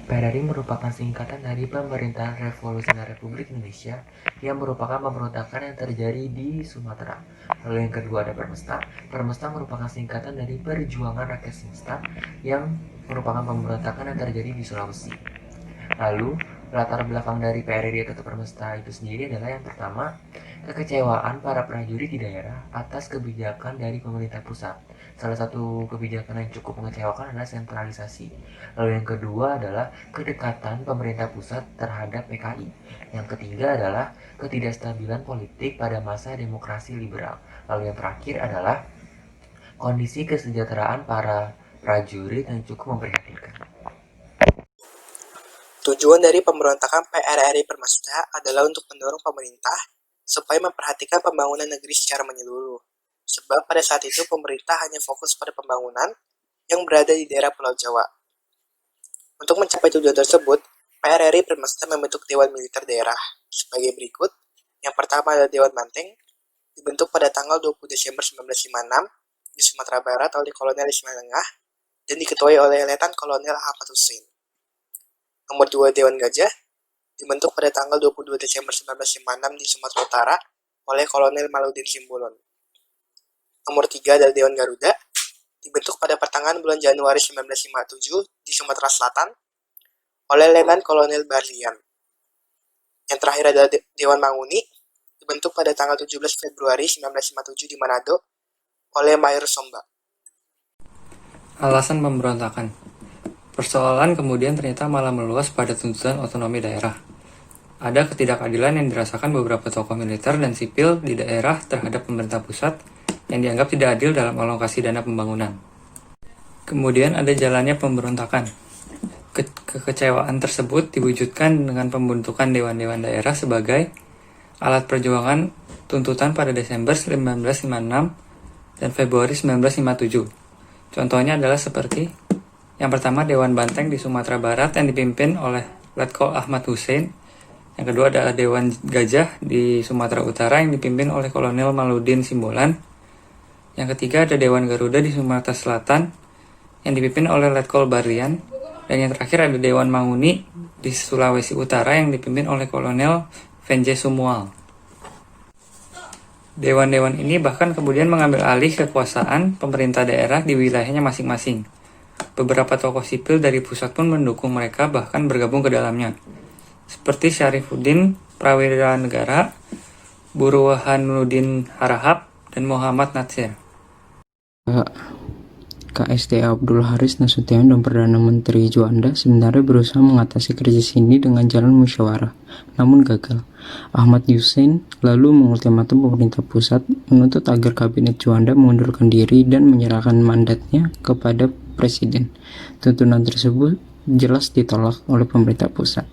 PRRI merupakan singkatan dari Pemerintahan Revolusioner Republik Indonesia yang merupakan pemberontakan yang terjadi di Sumatera. Lalu yang kedua ada Permesta. Permesta merupakan singkatan dari Perjuangan Rakyat Semesta yang merupakan pemberontakan yang terjadi di Sulawesi. Lalu latar belakang dari PRRI atau Permesta itu sendiri adalah yang pertama, kekecewaan para prajurit di daerah atas kebijakan dari pemerintah pusat. Salah satu kebijakan yang cukup mengecewakan adalah sentralisasi. Lalu yang kedua adalah kedekatan pemerintah pusat terhadap PKI. Yang ketiga adalah ketidakstabilan politik pada masa demokrasi liberal. Lalu yang terakhir adalah kondisi kesejahteraan para prajurit yang cukup memprihatinkan. Tujuan dari pemberontakan PRRI Permesta adalah untuk mendorong pemerintah supaya memperhatikan pembangunan negeri secara menyeluruh. Sebab pada saat itu pemerintah hanya fokus pada pembangunan yang berada di daerah Pulau Jawa. Untuk mencapai tujuan tersebut, PRRI Permesta membentuk Dewan Militer Daerah sebagai berikut. Yang pertama adalah Dewan Banteng, dibentuk pada tanggal 20 Desember 1956 di Sumatera Barat oleh Kolonel Ismail Lengah dan diketuai oleh Letnan Kolonel Ahmad Hussein. Nomor 2 Dewan Gajah, dibentuk pada tanggal 22 Desember 1956 di Sumatera Utara oleh Kolonel Maludin Simbolon. Nomor 3 adalah Dewan Garuda, dibentuk pada pertengahan bulan Januari 1957 di Sumatera Selatan oleh Letnan Kolonel Barlian. Yang terakhir adalah Dewan Manguni, dibentuk pada tanggal 17 Februari 1957 di Manado oleh Mayor Somba. Alasan pemberontakan. Persoalan kemudian ternyata malah meluas pada tuntutan otonomi daerah. Ada ketidakadilan yang dirasakan beberapa tokoh militer dan sipil di daerah terhadap pemerintah pusat yang dianggap tidak adil dalam alokasi dana pembangunan. Kemudian ada jalannya pemberontakan. Kekecewaan tersebut diwujudkan dengan pembentukan dewan-dewan daerah sebagai alat perjuangan tuntutan pada Desember 1956 dan Februari 1957. Contohnya adalah seperti yang pertama, Dewan Banteng di Sumatera Barat yang dipimpin oleh Letkol Ahmad Hussein. Yang kedua ada Dewan Gajah di Sumatera Utara yang dipimpin oleh Kolonel Maludin Simbolan. Yang ketiga ada Dewan Garuda di Sumatera Selatan yang dipimpin oleh Letkol Barlian. Dan yang terakhir ada Dewan Manguni di Sulawesi Utara yang dipimpin oleh Kolonel Venje Sumual. Dewan-dewan ini bahkan kemudian mengambil alih kekuasaan pemerintah daerah di wilayahnya masing-masing. Beberapa tokoh sipil dari pusat pun mendukung mereka bahkan bergabung ke dalamnya, seperti Syarifuddin Prawira Negara, Burhanuddin Harahap, dan Muhammad Natsir. KST Abdul Haris Nasution dan Perdana Menteri Juanda sebenarnya berusaha mengatasi krisis ini dengan jalan musyawarah, namun gagal. Ahmad Hussein lalu mengultimatum pemerintah pusat menuntut agar kabinet Juanda mengundurkan diri dan menyerahkan mandatnya kepada presiden. Tuntutan tersebut jelas ditolak oleh pemerintah pusat.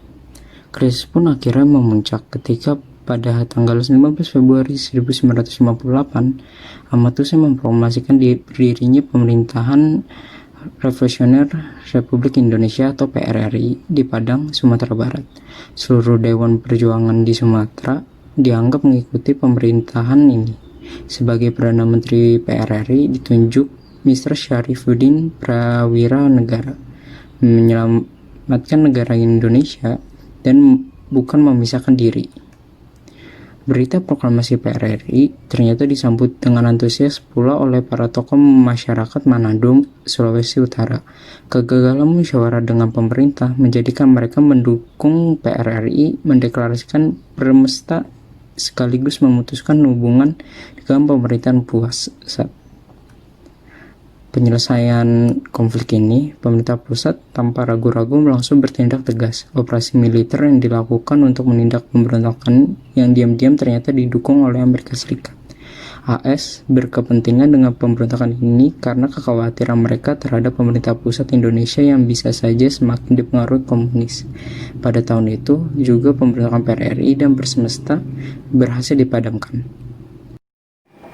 Krisis pun akhirnya memuncak ketika pada tanggal 19 Februari 1958, Ahmad Hussein memproklamasikan berdirinya Pemerintahan Revolusioner Republik Indonesia atau PRRI di Padang, Sumatera Barat. Seluruh Dewan Perjuangan di Sumatera dianggap mengikuti pemerintahan ini. Sebagai Perdana Menteri PRRI ditunjuk Mr. Syarifuddin Prawira Negara, menyelamatkan negara Indonesia dan bukan memisahkan diri. Berita proklamasi PRRI ternyata disambut dengan antusias pula oleh para tokoh masyarakat Manado, Sulawesi Utara. Kegagalan musyawarah dengan pemerintah menjadikan mereka mendukung PRRI mendeklarasikan Permesta sekaligus memutuskan hubungan dengan pemerintahan pusat. Penyelesaian konflik ini, pemerintah pusat tanpa ragu-ragu langsung bertindak tegas. Operasi militer yang dilakukan untuk menindak pemberontakan yang diam-diam ternyata didukung oleh Amerika Serikat. AS berkepentingan dengan pemberontakan ini karena kekhawatiran mereka terhadap pemerintah pusat Indonesia yang bisa saja semakin dipengaruhi komunis. Pada tahun itu, juga pemberontakan PRRI dan Permesta berhasil dipadamkan.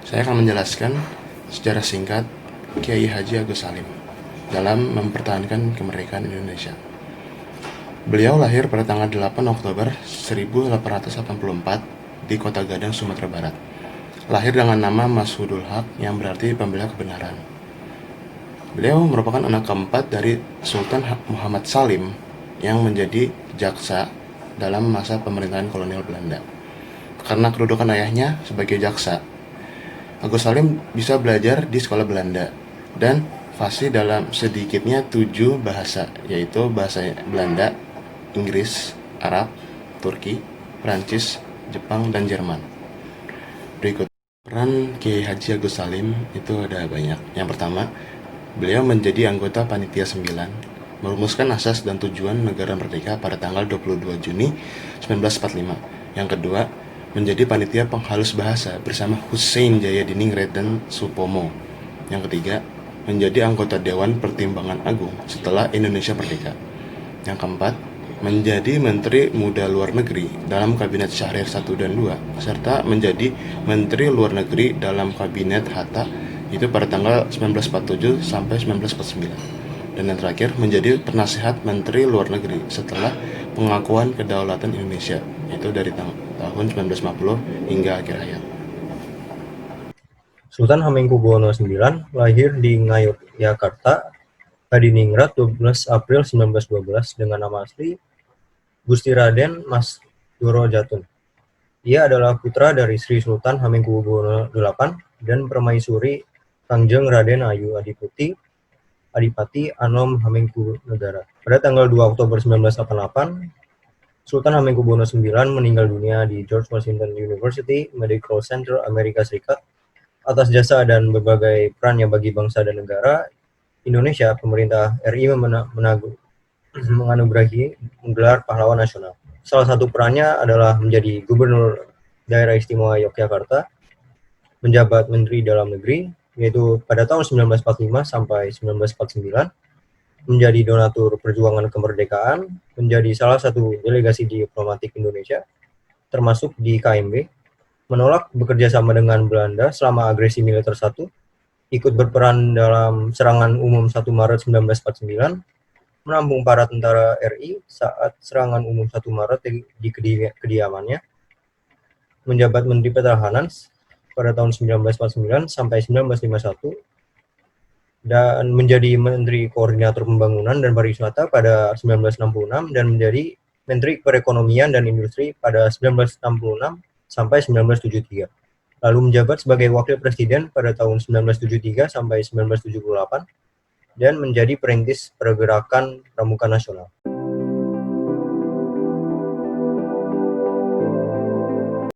Saya akan menjelaskan sejarah singkat Kiai Haji Agus Salim dalam mempertahankan kemerdekaan Indonesia. Beliau lahir pada tanggal 8 Oktober 1884 di Kota Gadang, Sumatera Barat. Lahir dengan nama Masudul Haq yang berarti pembela kebenaran. Beliau merupakan anak keempat dari Sultan Muhammad Salim yang menjadi jaksa dalam masa pemerintahan kolonial Belanda. Karena kedudukan ayahnya sebagai jaksa, Agus Salim bisa belajar di sekolah Belanda dan fasih dalam sedikitnya 7 bahasa, yaitu bahasa Belanda, Inggris, Arab, Turki, Prancis, Jepang, dan Jerman. Berikut peran Kiai Haji Agus Salim itu ada banyak. Yang pertama, beliau menjadi anggota Panitia 9, merumuskan asas dan tujuan negara merdeka pada tanggal 22 Juni 1945. Yang kedua, menjadi panitia penghalus bahasa bersama Hussein Jayadiningrat dan Supomo. Yang ketiga, menjadi anggota Dewan Pertimbangan Agung setelah Indonesia merdeka. Yang keempat, menjadi Menteri Muda Luar Negeri dalam Kabinet Syahrir I dan II, serta menjadi Menteri Luar Negeri dalam Kabinet Hatta itu pada tanggal 1947 sampai 1949. Dan yang terakhir, menjadi Penasihat Menteri Luar Negeri setelah pengakuan kedaulatan Indonesia, yaitu dari tahun 1950 hingga akhir hayat. Sultan Hamengkubuwono IX lahir di Ngayogyakarta, Hadiningrat 12 April 1912 dengan nama asli Gusti Raden Mas Doro Jatun. Ia adalah putra dari Sri Sultan Hamengkubuwono VIII dan Permaisuri Kangjeng Raden Ayu Adipati Anom Hamengkubuwono. Pada tanggal 2 Oktober 1988, Sultan Hamengkubuwono IX meninggal dunia di George Washington University Medical Center, Amerika Serikat. Atas jasa dan berbagai perannya bagi bangsa dan negara Indonesia, pemerintah RI menganugerahi gelar pahlawan nasional. Salah satu perannya adalah menjadi Gubernur Daerah Istimewa Yogyakarta, menjabat Menteri Dalam Negeri, yaitu pada tahun 1945 sampai 1949, menjadi donatur perjuangan kemerdekaan, menjadi salah satu delegasi diplomatik Indonesia, termasuk di KMB, menolak bekerja sama dengan Belanda selama agresi militer 1, ikut berperan dalam serangan umum 1 Maret 1949, menampung para tentara RI saat serangan umum 1 Maret di kediamannya, menjabat Menteri Pertahanan pada tahun 1949 sampai 1951, dan menjadi Menteri Koordinator Pembangunan dan Pariwisata pada 1966, dan menjadi Menteri Perekonomian dan Industri pada 1966 sampai 1973. Lalu menjabat sebagai Wakil Presiden pada tahun 1973 sampai 1978 dan menjadi perintis Pergerakan Pramuka Nasional.